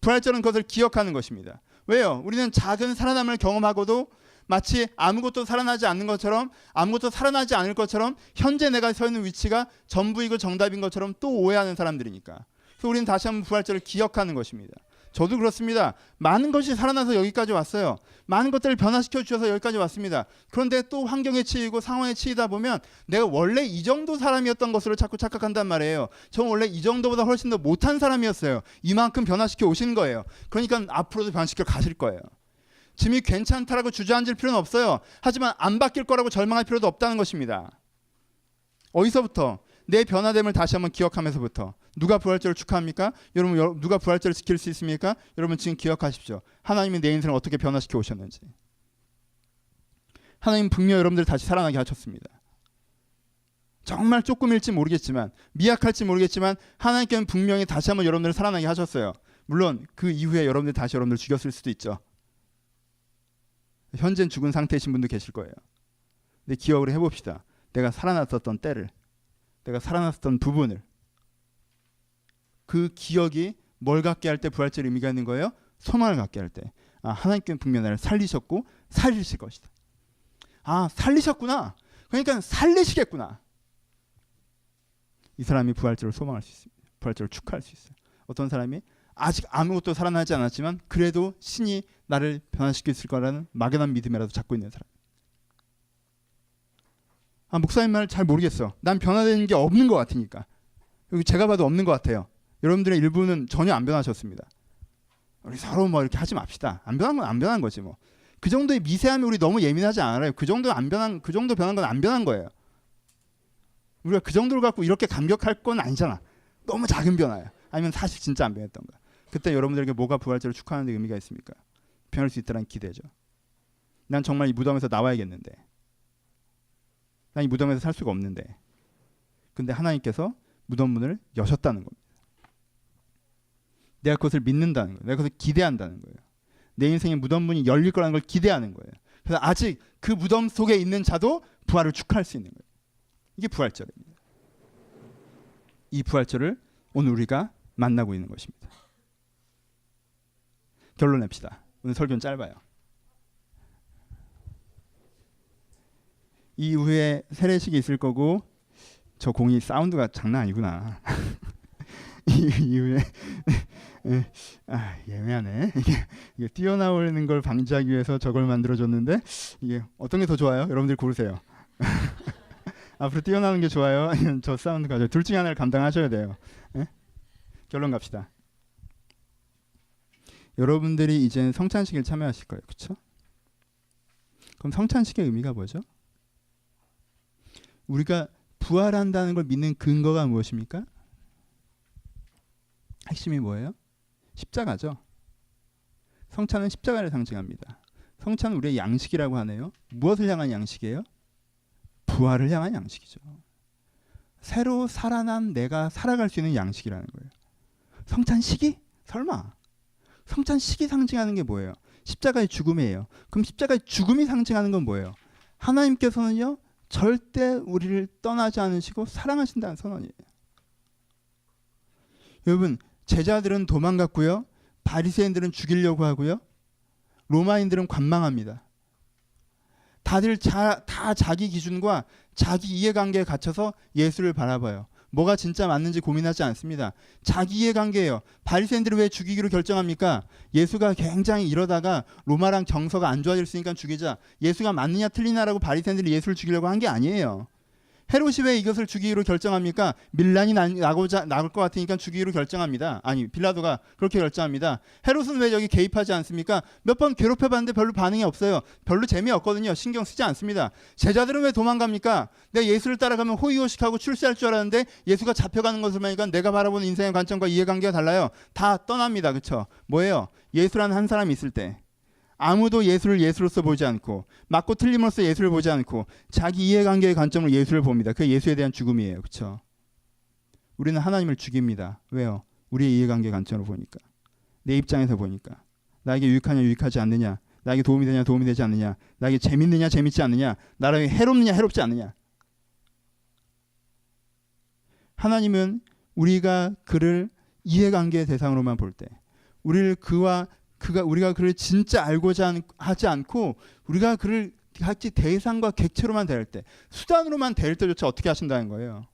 부활절은 그것을 기억하는 것입니다. 왜요? 우리는 작은 살아남을 경험하고도 마치 아무것도 살아나지 않는 것처럼, 아무것도 살아나지 않을 것처럼 현재 내가 서 있는 위치가 전부이고 정답인 것처럼 또 오해하는 사람들이니까. 그래서 우리는 다시 한번 부활절을 기억하는 것입니다. 저도 그렇습니다. 많은 것이 살아나서 여기까지 왔어요. 많은 것들을 변화시켜 주셔서 여기까지 왔습니다. 그런데 또 환경에 치이고 상황에 치이다 보면 내가 원래 이 정도 사람이었던 것으로 자꾸 착각한단 말이에요. 저는 원래 이 정도보다 훨씬 더 못한 사람이었어요. 이만큼 변화시켜 오시는 거예요. 그러니까 앞으로도 변화시켜 가실 거예요. 짐이 괜찮다라고 주저앉을 필요는 없어요. 하지만 안 바뀔 거라고 절망할 필요도 없다는 것입니다. 어디서부터? 내 변화됨을 다시 한번 기억하면서부터. 누가 부활절을 축하합니까? 여러분 누가 부활절을 지킬 수 있습니까? 여러분 지금 기억하십시오. 하나님이 내 인생을 어떻게 변화시켜 오셨는지. 하나님 분명 여러분들 다시 살아나게 하셨습니다. 정말 조금일지 모르겠지만, 미약할지 모르겠지만 하나님께는 분명히 다시 한번 여러분들을 살아나게 하셨어요. 물론 그 이후에 여러분들 다시 여러분들 죽였을 수도 있죠. 현재는 죽은 상태이신 분도 계실 거예요. 근데 기억을 해봅시다. 내가 살아났었던 때를, 내가 살아났었던 부분을. 그 기억이 뭘 갖게 할 때 부활절의 의미가 있는 거예요? 소망을 갖게 할 때. 아, 하나님께는 분명 나를 살리셨고 살리실 것이다. 아, 살리셨구나. 그러니까 살리시겠구나. 이 사람이 부활절을 소망할 수 있습니다. 부활절을 축하할 수 있어요. 어떤 사람이 아직 아무것도 살아나지 않았지만 그래도 신이 나를 변화시킬 거라는 막연한 믿음이라도 갖고 있는 사람. 아, 목사님 말 잘 모르겠어. 난 변화되는 게 없는 것 같으니까. 여기 제가 봐도 없는 것 같아요. 여러분들의 일부는 전혀 안 변하셨습니다. 우리 서로 뭐 이렇게 하지 맙시다. 안 변한 건 안 변한 거지 뭐. 그 정도의 미세함이 우리 너무 예민하지 않아요. 그 정도 변한 건 안 변한 거예요. 우리가 그 정도를 갖고 이렇게 감격할 건 아니잖아. 너무 작은 변화야. 아니면 사실 진짜 안 변했던 거야. 그때 여러분들에게 뭐가 부활절을 축하하는 데 의미가 있습니까? 변할 수 있다는 기대죠. 난 정말 이 무덤에서 나와야겠는데. 난 이 무덤에서 살 수가 없는데. 근데 하나님께서 무덤 문을 여셨다는 겁니다. 내가 그것을 믿는다는 거예요. 내가 그것을 기대한다는 거예요. 내 인생의 무덤 문이 열릴 거라는 걸 기대하는 거예요. 그래서 아직 그 무덤 속에 있는 자도 부활을 축하할 수 있는 거예요. 이게 부활절입니다. 이 부활절을 오늘 우리가 만나고 있는 것입니다. 결론 냅시다. 오늘 설교는 짧아요. 이후에 세례식이 있을 거고 저 공이 사운드가 장난 아니구나. 이후에 예매하네. 이게 뛰어나오는 걸 방지하기 위해서 저걸 만들어줬는데 이게 어떤 게 더 좋아요? 여러분들 고르세요. 앞으로 뛰어나오는 게 좋아요? 아니면 저 사운드가 좋아요? 둘 중에 하나를 감당하셔야 돼요. 예? 결론 갑시다. 여러분들이 이제는 성찬식에 참여하실 거예요. 그렇죠? 그럼 성찬식의 의미가 뭐죠? 우리가 부활한다는 걸 믿는 근거가 무엇입니까? 핵심이 뭐예요? 십자가죠. 성찬은 십자가를 상징합니다. 성찬은 우리의 양식이라고 하네요. 무엇을 향한 양식이에요? 부활을 향한 양식이죠. 새로 살아난 내가 살아갈 수 있는 양식이라는 거예요. 성찬식이? 설마. 성찬식이 상징하는 게 뭐예요? 십자가의 죽음이에요. 그럼 십자가의 죽음이 상징하는 건 뭐예요? 하나님께서는요 절대 우리를 떠나지 않으시고 사랑하신다는 선언이에요. 여러분, 제자들은 도망갔고요, 바리새인들은 죽이려고 하고요, 로마인들은 관망합니다. 다들 다 자기 기준과 자기 이해관계에 갇혀서 예수를 바라봐요. 뭐가 진짜 맞는지 고민하지 않습니다. 자기 이해관계예요. 바리새인들을 왜 죽이기로 결정합니까? 예수가 굉장히 이러다가 로마랑 정서가 안 좋아질 수 있으니까 죽이자. 예수가 맞느냐 틀리냐라고 바리새인들이 예수를 죽이려고 한 게 아니에요. 헤롯이 왜 이것을 죽이기로 결정합니까? 밀란이 나올 것 같으니까 죽이기로 결정합니다. 아니, 빌라도가 그렇게 결정합니다. 헤롯은 왜 여기 개입하지 않습니까? 몇 번 괴롭혀봤는데 별로 반응이 없어요. 별로 재미없거든요. 신경 쓰지 않습니다. 제자들은 왜 도망갑니까? 내가 예수를 따라가면 호의호식하고 출세할 줄 알았는데 예수가 잡혀가는 것을 보니까 내가 바라보는 인생의 관점과 이해관계가 달라요. 다 떠납니다. 그렇죠? 뭐예요? 예수라는 한 사람이 있을 때 아무도 예수를 예수로서 보지 않고 맞고 틀림으로써 예수를 보지 않고 자기 이해관계의 관점으로 예수를 봅니다. 그게 예수에 대한 죽음이에요. 그렇죠? 우리는 하나님을 죽입니다. 왜요? 우리의 이해관계 관점으로 보니까. 내 입장에서 보니까. 나에게 유익하냐 유익하지 않느냐, 나에게 도움이 되냐 도움이 되지 않느냐, 나에게 재밌느냐 재밌지 않느냐, 나에게 해롭느냐 해롭지 않느냐. 하나님은 우리가 그를 이해관계의 대상으로만 볼 때, 우리가 그를 진짜 알고자 하지 않고 우리가 그를 같이 대상과 객체로만 대할 때, 수단으로만 대할 때조차 어떻게 하신다는 거예요.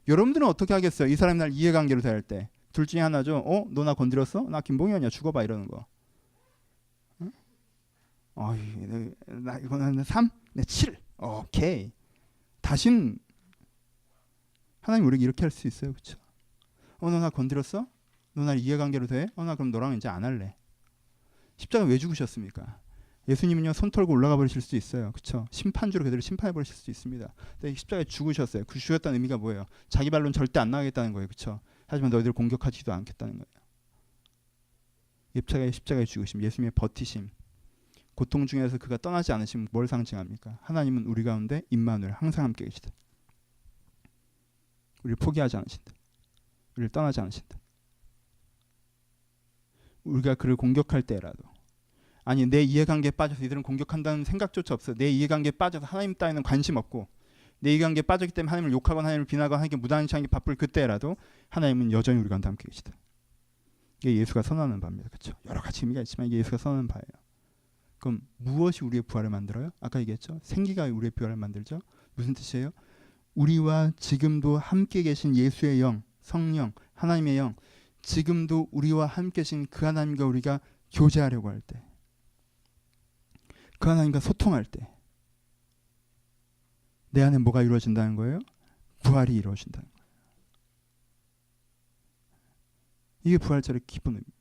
여러분들은 어떻게 하겠어요? 이 사람이 날 이해관계로 대할 때. 둘 중에 하나죠. 너 나 건드렸어? 나 김봉현이야. 죽어봐. 이러는 거. 응? 나 이거는 3? 네, 7. 오케이. 다신 하나님 우리에게 이렇게 할 수 있어요. 그렇죠? 너 나 건드렸어? 너 날 이해관계로 돼? 나 그럼 너랑 이제 안 할래. 십자가 왜 죽으셨습니까? 예수님은요 손 털고 올라가 버리실 수 있어요. 그렇죠? 심판주로 그대로 심판해 버리실 수 있습니다. 근데 십자가에 죽으셨어요. 그 죽었다는 의미가 뭐예요? 자기 발로는 절대 안 나가겠다는 거예요. 그렇죠? 하지만 너희들 공격하지도 않겠다는 거예요. 십자가에 죽으심, 예수님의 버티심, 고통 중에서 그가 떠나지 않으심, 뭘 상징합니까? 하나님은 우리 가운데 임마누엘, 항상 함께 계시다. 우리를 포기하지 않으신다. 우리를 떠나지 않으신다. 우리가 그를 공격할 때라도, 아니 내 이해관계에 빠져서 이들은 공격한다는 생각조차 없어. 내 이해관계에 빠져서 하나님 따위는 관심 없고 내 이해관계에 빠졌기 때문에 하나님을 욕하거나 하나님을 비난하거나 하나님께 무단시하게 바쁠 그때라도 하나님은 여전히 우리 가운데 함께 계시다. 이게 예수가 선언하는 바입니다. 그렇죠? 여러 가지 의미가 있지만 이게 예수가 선언하는 바예요. 그럼 무엇이 우리의 부활을 만들어요? 아까 얘기했죠. 생기가 우리의 부활을 만들죠. 무슨 뜻이에요? 우리와 지금도 함께 계신 예수의 영, 성령, 하나님의 영, 지금도 우리와 함께 계신 그 하나님과 우리가 교제하려고 할 때, 그 하나님과 소통할 때 내 안에 뭐가 이루어진다는 거예요? 부활이 이루어진다는 거예요. 이게 부활절의 기쁜 의미입니다.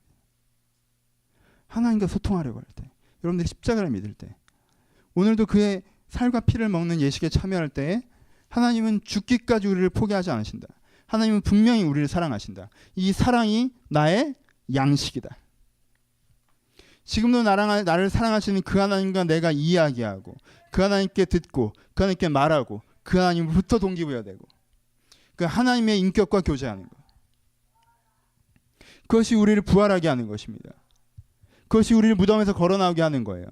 하나님과 소통하려고 할 때, 여러분들이 십자가를 믿을 때, 오늘도 그의 살과 피를 먹는 예식에 참여할 때 하나님은 죽기까지 우리를 포기하지 않으신다. 하나님은 분명히 우리를 사랑하신다. 이 사랑이 나의 양식이다. 지금도 나를 사랑하시는 그 하나님과 내가 이야기하고 그 하나님께 듣고 그 하나님께 말하고 그 하나님으로부터 동기부여되고 그 하나님의 인격과 교제하는 것, 그것이 우리를 부활하게 하는 것입니다. 그것이 우리를 무덤에서 걸어나오게 하는 거예요.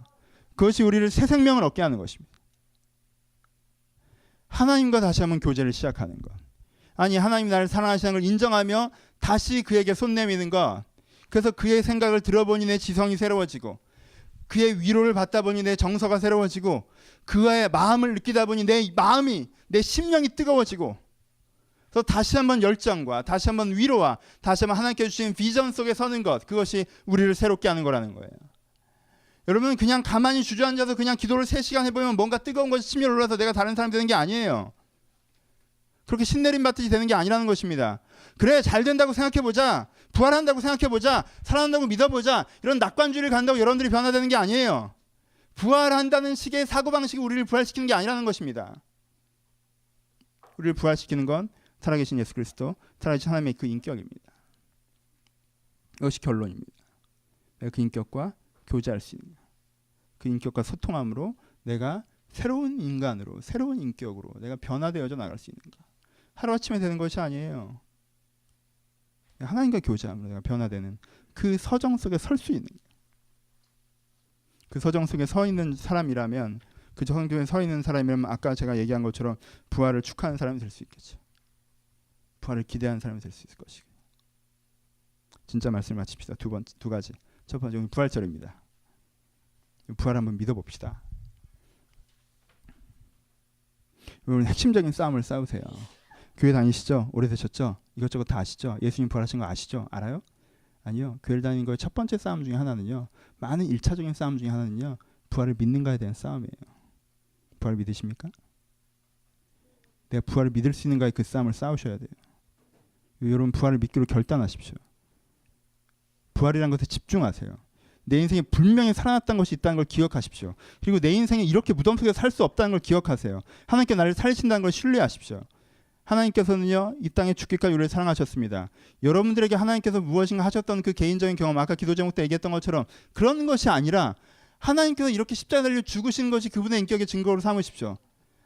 그것이 우리를 새 생명을 얻게 하는 것입니다. 하나님과 다시 한번 교제를 시작하는 것, 아니 하나님 나를 사랑하시는 걸 인정하며 다시 그에게 손 내미는 것, 그래서 그의 생각을 들어보니 내 지성이 새로워지고 그의 위로를 받다 보니 내 정서가 새로워지고 그의 마음을 느끼다 보니 내 마음이, 내 심령이 뜨거워지고, 그래서 다시 한번 열정과 다시 한번 위로와 다시 한번 하나님께 주신 비전 속에 서는 것, 그것이 우리를 새롭게 하는 거라는 거예요. 여러분, 그냥 가만히 주저앉아서 그냥 기도를 3시간 해보면 뭔가 뜨거운 것이 치밀어 올라서 내가 다른 사람 되는 게 아니에요. 그렇게 신내림 받듯이 되는 게 아니라는 것입니다. 그래, 잘 된다고 생각해보자, 부활한다고 생각해보자, 살아난다고 믿어보자, 이런 낙관주의를 간다고 여러분들이 변화되는 게 아니에요. 부활한다는 식의 사고방식이 우리를 부활시키는 게 아니라는 것입니다. 우리를 부활시키는 건 살아계신 예수 그리스도, 살아계신 하나님의 그 인격입니다. 이것이 결론입니다. 내가 그 인격과 교제할 수 있는, 그 인격과 소통함으로 내가 새로운 인간으로, 새로운 인격으로 내가 변화되어져 나갈 수 있는가. 하루아침에 되는 것이 아니에요. 하나님과 교제함으로 내가 변화되는 그 서정 속에 설 수 있는, 그 서정 속에 서 있는 사람이라면, 그 서정에 서 있는 사람이라면 아까 제가 얘기한 것처럼 부활을 축하하는 사람이 될 수 있겠죠. 부활을 기대하는 사람이 될 수 있을 것이고. 진짜 말씀을 마칩시다. 두 가지. 첫 번째, 오늘 부활절입니다. 부활 한번 믿어봅시다. 여러분, 핵심적인 싸움을 싸우세요. 교회 다니시죠? 오래되셨죠? 이것저것 다 아시죠? 예수님 부활하신 거 아시죠? 알아요? 아니요. 교회를 다니는 거의 첫 번째 싸움 중에 하나는요, 많은 1차적인 싸움 중에 하나는요, 부활을 믿는가에 대한 싸움이에요. 부활을 믿으십니까? 내가 부활을 믿을 수 있는가에 그 싸움을 싸우셔야 돼요. 여러분, 부활을 믿기로 결단하십시오. 부활이라는 것에 집중하세요. 내 인생에 분명히 살아났다는 것이 있다는 걸 기억하십시오. 그리고 내 인생에 이렇게 무덤 속에 살 수 없다는 걸 기억하세요. 하나님께 나를 살리신다는 걸 신뢰하십시오. 하나님께서는요, 이 땅에 죽기까지 우리를 사랑하셨습니다. 여러분들에게 하나님께서 무엇인가 하셨던 그 개인적인 경험, 아까 기도 제목 때 얘기했던 것처럼 그런 것이 아니라 하나님께서 이렇게 십자가에 달려 죽으신 것이 그분의 인격의 증거로 삼으십시오.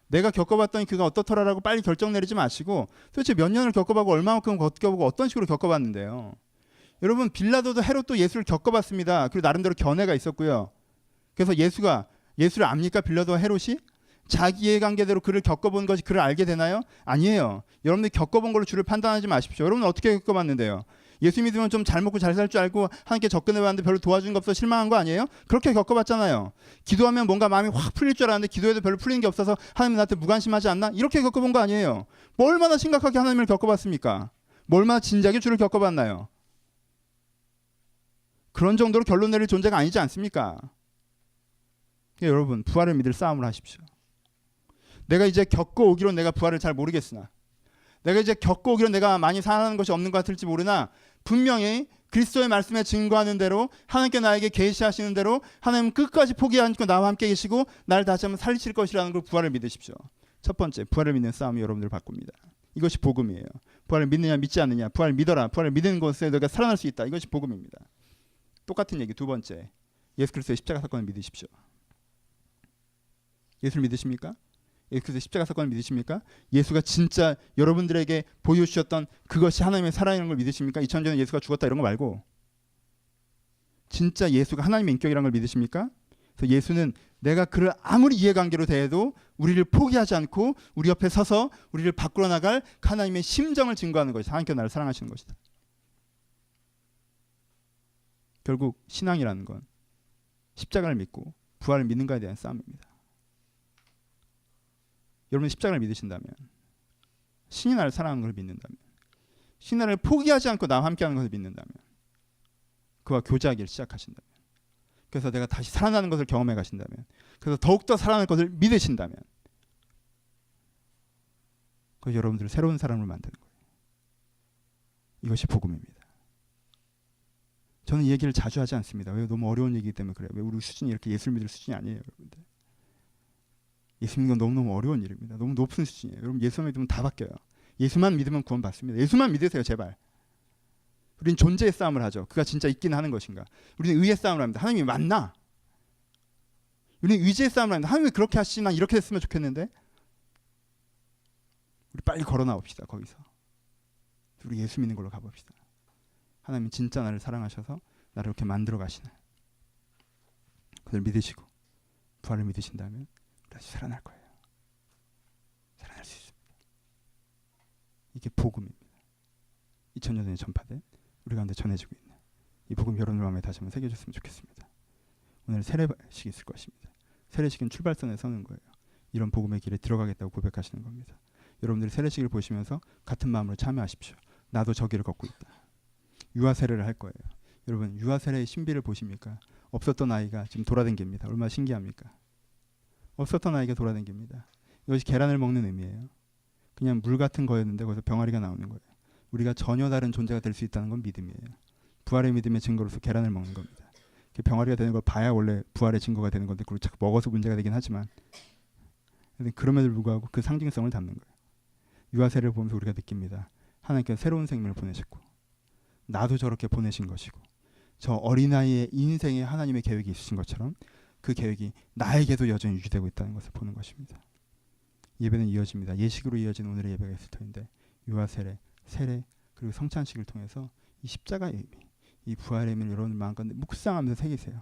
내가 겪어봤더니 그가 어떻더라라고 빨리 결정 내리지 마시고, 도대체 몇 년을 겪어보고 얼마만큼 겪어보고 어떤 식으로 겪어봤는데요. 여러분, 빌라도도 헤롯도 예수를 겪어봤습니다. 그리고 나름대로 견해가 있었고요. 그래서 예수를 압니까? 빌라도와 헤롯이? 자기의 관계대로 그를 겪어본 것이 그를 알게 되나요? 아니에요. 여러분들이 겪어본 걸로 주를 판단하지 마십시오. 여러분은 어떻게 겪어봤는데요? 예수 믿으면 좀 잘 먹고 잘 살 줄 알고 하나님께 접근해봤는데 별로 도와준 거 없어서 실망한 거 아니에요? 그렇게 겪어봤잖아요. 기도하면 뭔가 마음이 확 풀릴 줄 알았는데 기도해도 별로 풀리는 게 없어서 하나님 나한테 무관심하지 않나? 이렇게 겪어본 거 아니에요. 뭐 얼마나 심각하게 하나님을 겪어봤습니까? 뭐 얼마나 진작에 주를 겪어봤나요? 그런 정도로 결론 내릴 존재가 아니지 않습니까? 여러분, 부활을 믿을 싸움을 하십시오. 내가 이제 겪어오기로 내가 부활을 잘 모르겠으나, 내가 이제 겪어오기로 내가 많이 살아나는 것이 없는 것 같을지 모르나, 분명히 그리스도의 말씀에 증거하는 대로 하나님께 나에게 계시하시는 대로 하나님은 끝까지 포기 않고 나와 함께 계시고 나를 다시 한번 살리실 것이라는 걸, 부활을 믿으십시오. 첫 번째, 부활을 믿는 싸움이 여러분들을 바꿉니다. 이것이 복음이에요. 부활을 믿느냐 믿지 않느냐. 부활을 믿어라. 부활을 믿는 것에 너가 살아날 수 있다. 이것이 복음입니다. 똑같은 얘기. 두 번째, 예수 그리스도의 십자가 사건을 믿으십시오. 예수를 믿으십니까? 예수 그리스도의 십자가 사건을 믿으십니까? 예수가 진짜 여러분들에게 보여주셨던 그것이 하나님의 살아있는 걸 믿으십니까? 2000년 전에 예수가 죽었다 이런 거 말고 진짜 예수가 하나님의 인격이라는 걸 믿으십니까? 그래서 예수는 내가 그를 아무리 이해관계로 대해도 우리를 포기하지 않고 우리 옆에 서서 우리를 바꾸어 나갈 하나님의 심정을 증거하는 것이 하나님께서 나를 사랑하시는 것이다. 결국 신앙이라는 건 십자가를 믿고 부활을 믿는가에 대한 싸움입니다. 여러분이 십자가를 믿으신다면, 신이 나를 사랑하는 것을 믿는다면, 신이 나를 포기하지 않고 나와 함께하는 것을 믿는다면, 그와 교제하기를 시작하신다면, 그래서 내가 다시 살아나는 것을 경험해 가신다면, 그래서 더욱더 살아날 것을 믿으신다면, 그 여러분들을 새로운 사람을 만드는 거예요. 이것이 복음입니다. 저는 이 얘기를 자주 하지 않습니다. 왜? 너무 어려운 얘기이기 때문에 그래요. 왜? 우리 수준이 이렇게 예수를 믿을 수준이 아니에요, 여러분들. 예수 믿는 건 너무너무 어려운 일입니다. 너무 높은 수준이에요. 여러분, 예수만 믿으면 다 바뀌어요. 예수만 믿으면 구원 받습니다. 예수만 믿으세요, 제발. 우리는 존재의 싸움을 하죠. 그가 진짜 있긴 하는 것인가. 우리는 의의 싸움을 합니다. 하나님이 맞나? 우리는 의지의 싸움을 합니다. 하나님이 그렇게 하시나 이렇게 했으면 좋겠는데. 우리 빨리 걸어 나옵시다. 거기서 우리 예수 믿는 걸로 가봅시다. 하나님은 진짜 나를 사랑하셔서 나를 이렇게 만들어 가시네. 그걸 믿으시고 부활을 믿으신다면 다시 살아날 거예요. 살아날 수 있습니다. 이게 복음입니다. 2000년 전에 전파된, 우리 가운데 전해지고 있는 이 복음 여러분들 마음에 다시 한번 새겨줬으면 좋겠습니다. 오늘 세례식이 있을 것입니다. 세례식은 출발선에 서는 거예요. 이런 복음의 길에 들어가겠다고 고백하시는 겁니다. 여러분들이 세례식을 보시면서 같은 마음으로 참여하십시오. 나도 저 길을 걷고 있다. 유아 세례를 할 거예요. 여러분 유아 세례의 신비를 보십니까? 없었던 아이가 지금 돌아다닙니다. 얼마나 신기합니까? 없었던 아이가 돌아다닙니다. 이것이 계란을 먹는 의미예요. 그냥 물 같은 거였는데 거기서 병아리가 나오는 거예요. 우리가 전혀 다른 존재가 될 수 있다는 건 믿음이에요. 부활의 믿음의 증거로서 계란을 먹는 겁니다. 병아리가 되는 걸 봐야 원래 부활의 증거가 되는 건데 그걸 자꾸 먹어서 문제가 되긴 하지만 그럼에도 불구하고 그 상징성을 담는 거예요. 유아 세례를 보면서 우리가 느낍니다. 하나님께서 새로운 생명을 보내셨고 나도 저렇게 보내신 것이고 저 어린아이의 인생에 하나님의 계획이 있으신 것처럼 그 계획이 나에게도 여전히 유지되고 있다는 것을 보는 것입니다. 예배는 이어집니다. 예식으로 이어진 오늘의 예배가 있을 터인데 유아 세례, 세례 그리고 성찬식을 통해서 이 십자가의 의미, 이 부활의 의미를 여러분들 마음껏 묵상하면서 새기세요.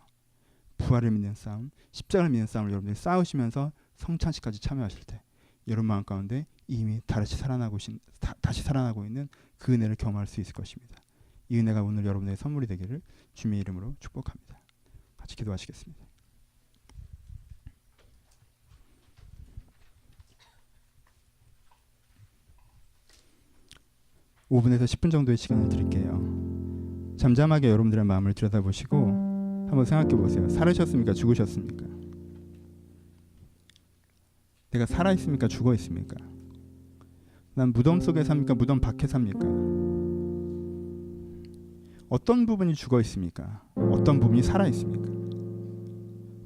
부활을 믿는 싸움, 십자가를 믿는 싸움을 여러분들이 싸우시면서 성찬식까지 참여하실 때 여러분 마음 가운데 이미 다시 살아나고 있는 그 은혜를 경험할 수 있을 것입니다. 이 은혜가 오늘 여러분의 선물이 되기를 주님의 이름으로 축복합니다. 같이 기도하시겠습니다. (5분에서 10분) 정도의 시간을 드릴게요. 잠잠하게 여러분들의 마음을 들여다보시고 한번 생각해 보세요. 살으셨습니까? 죽으셨습니까? 내가 살아있습니까? 죽어있습니까? 난 무덤 속에 삽니까? 무덤 밖에 삽니까? 어떤 부분이 죽어있습니까? 어떤 부분이 살아있습니까?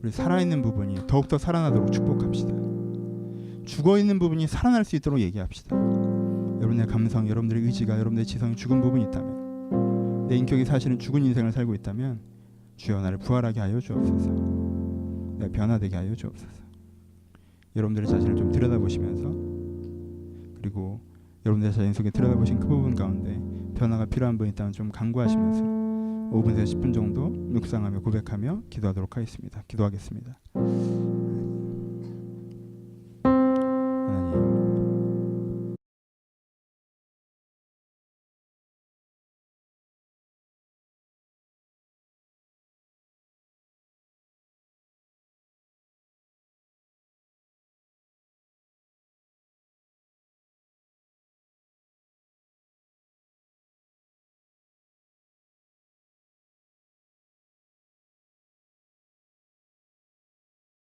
우리 살아있는 부분이 더욱더 살아나도록 축복합시다. 죽어있는 부분이 살아날 수 있도록 얘기합시다. 여러분의 감성, 여러분들의 의지가, 여러분들의 지성이 죽은 부분이 있다면, 내 인격이 사실은 죽은 인생을 살고 있다면 주여 나를 부활하게 하여 주옵소서. 내가 변화되게 하여 주옵소서. 여러분들의 자신을 좀 들여다보시면서, 그리고 여러분들의 자신 속에 들여다보신 그 부분 가운데 변화가 필요한 분이 있다면 좀 간구하시면서 5분에서 10분 정도 묵상하며 고백하며 기도하도록 하겠습니다. 기도하겠습니다.